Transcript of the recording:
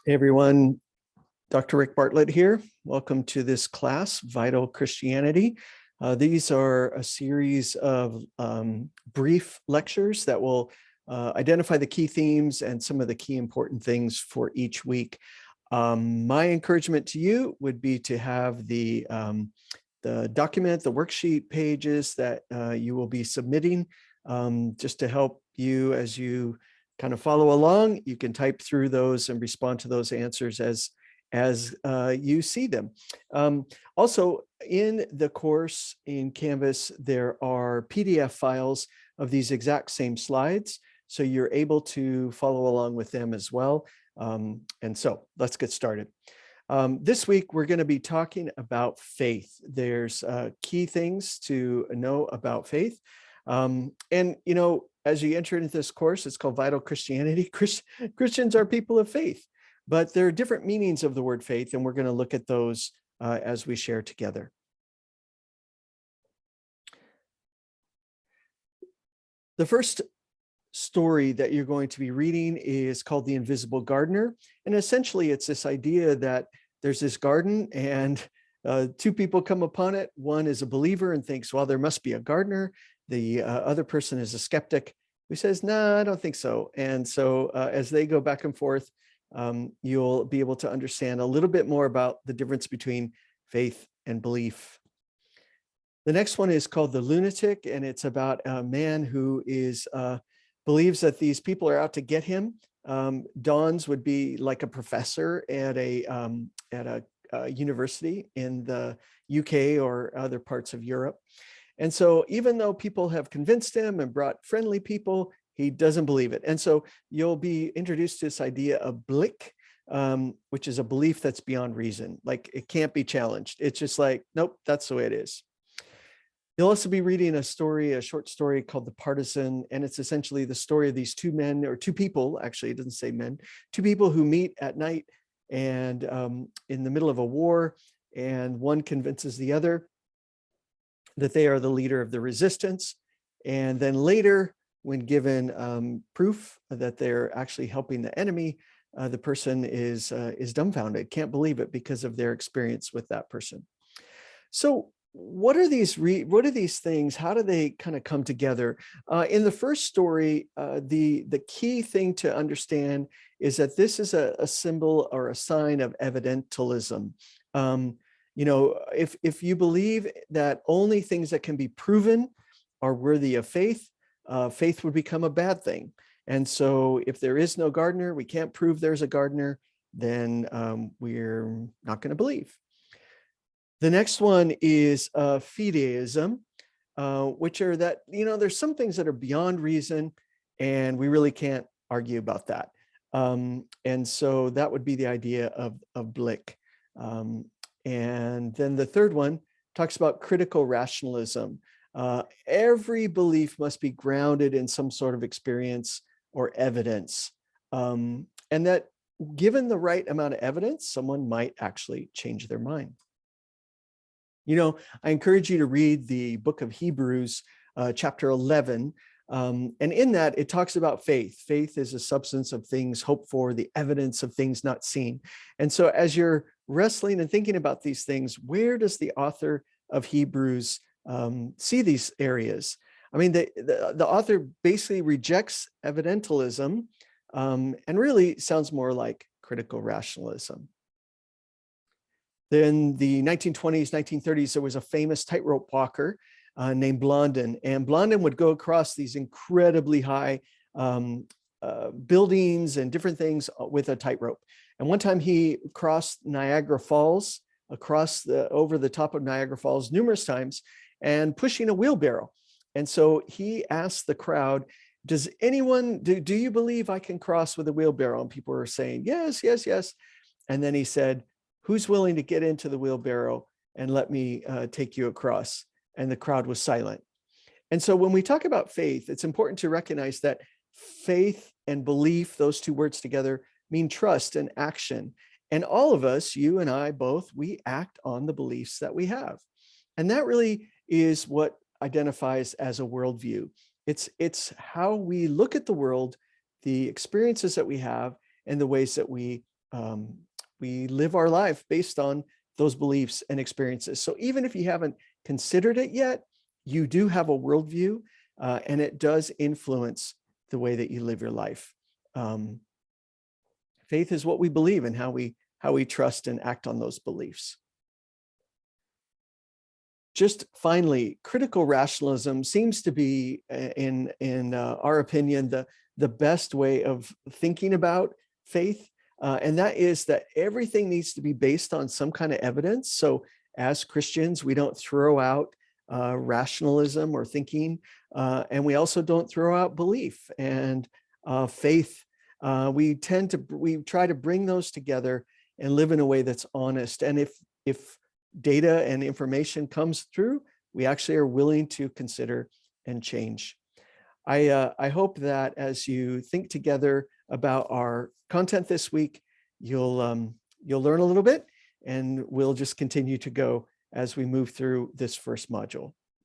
Hey everyone, Dr. Rick Bartlett here. Welcome to this class, Vital Christianity. These are a series of brief lectures that will identify the key themes and some of the key important things for each week. My encouragement to you would be to have the document, the worksheet pages that you will be submitting just to help you as you kind of follow along. You can type through those and respond to those answers as you see them. Also, in the course in Canvas, there are PDF files of these exact same slides, so you're able to follow along with them as well. And so let's get started. This week, we're going to be talking about faith. There's key things to know about faith. And, you know, as you enter into this course, it's called Vital Christianity. Christians are people of faith, but there are different meanings of the word faith, and we're going to look at those as we share together. The first story that you're going to be reading is called The Invisible Gardener. And essentially, it's this idea that there's this garden and two people come upon it. One is a believer and thinks, well, there must be a gardener. The other person is a skeptic who says, no, I don't think so. And so as they go back and forth, you'll be able to understand a little bit more about the difference between faith and belief. The next one is called The Lunatic, and it's about a man who believes that these people are out to get him. Dons would be like a professor at a university in the UK or other parts of Europe. And so even though people have convinced him and brought friendly people, he doesn't believe it. And so you'll be introduced to this idea of blick, which is a belief that's beyond reason. Like it can't be challenged. It's just like, nope, that's the way it is. You'll also be reading a short story called The Partisan, and it's essentially the story of these two men, or two people, actually, it doesn't say men, two people who meet at night and in the middle of a war, and one convinces the other that they are the leader of the resistance. And then later, when given proof that they're actually helping the enemy, the person is dumbfounded, can't believe it because of their experience with that person. So what are these things? How do they kind of come together? In the first story, the key thing to understand is that this is a symbol or a sign of evidentialism. You know, if you believe that only things that can be proven are worthy of faith, faith would become a bad thing. And so if there is no gardener, we can't prove there's a gardener, then we're not going to believe. The next one is fideism, which are that, you know, there's some things that are beyond reason and we really can't argue about that. And so that would be the idea of blick. And then the third one talks about critical rationalism. Every belief must be grounded in some sort of experience or evidence. And that given the right amount of evidence, someone might actually change their mind. You know, I encourage you to read the book of Hebrews, chapter 11. And in that, it talks about faith. Faith is a substance of things hoped for, the evidence of things not seen. And so as you're wrestling and thinking about these things, where does the author of Hebrews see these areas? I mean, the author basically rejects evidentialism and really sounds more like critical rationalism. Then the 1920s, 1930s, there was a famous tightrope walker named Blondin, and Blondin would go across these incredibly high buildings and different things with a tightrope. And one time he crossed Niagara Falls, over the top of Niagara Falls numerous times, and pushing a wheelbarrow. And so he asked the crowd, does anyone, do you believe I can cross with a wheelbarrow? And people were saying, yes, yes, yes. And then he said, who's willing to get into the wheelbarrow and let me take you across? And the crowd was silent. And so when we talk about faith, it's important to recognize that faith and belief, those two words together, mean trust and action. And all of us, you and I both, we act on the beliefs that we have. And that really is what identifies as a worldview. It's how we look at the world, the experiences that we have, and the ways that we we live our life based on those beliefs and experiences. So even if you haven't considered it yet, you do have a worldview, and it does influence the way that you live your life. Faith is what we believe and how we trust and act on those beliefs. Just finally, critical rationalism seems to be, in our opinion, the best way of thinking about faith. And that is that everything needs to be based on some kind of evidence. So as Christians, we don't throw out rationalism or thinking, and we also don't throw out belief and faith. We try to bring those together and live in a way that's honest. And if data and information comes through, we actually are willing to consider and change. I hope that as you think together about our content this week, you'll learn a little bit, and we'll just continue to go as we move through this first module.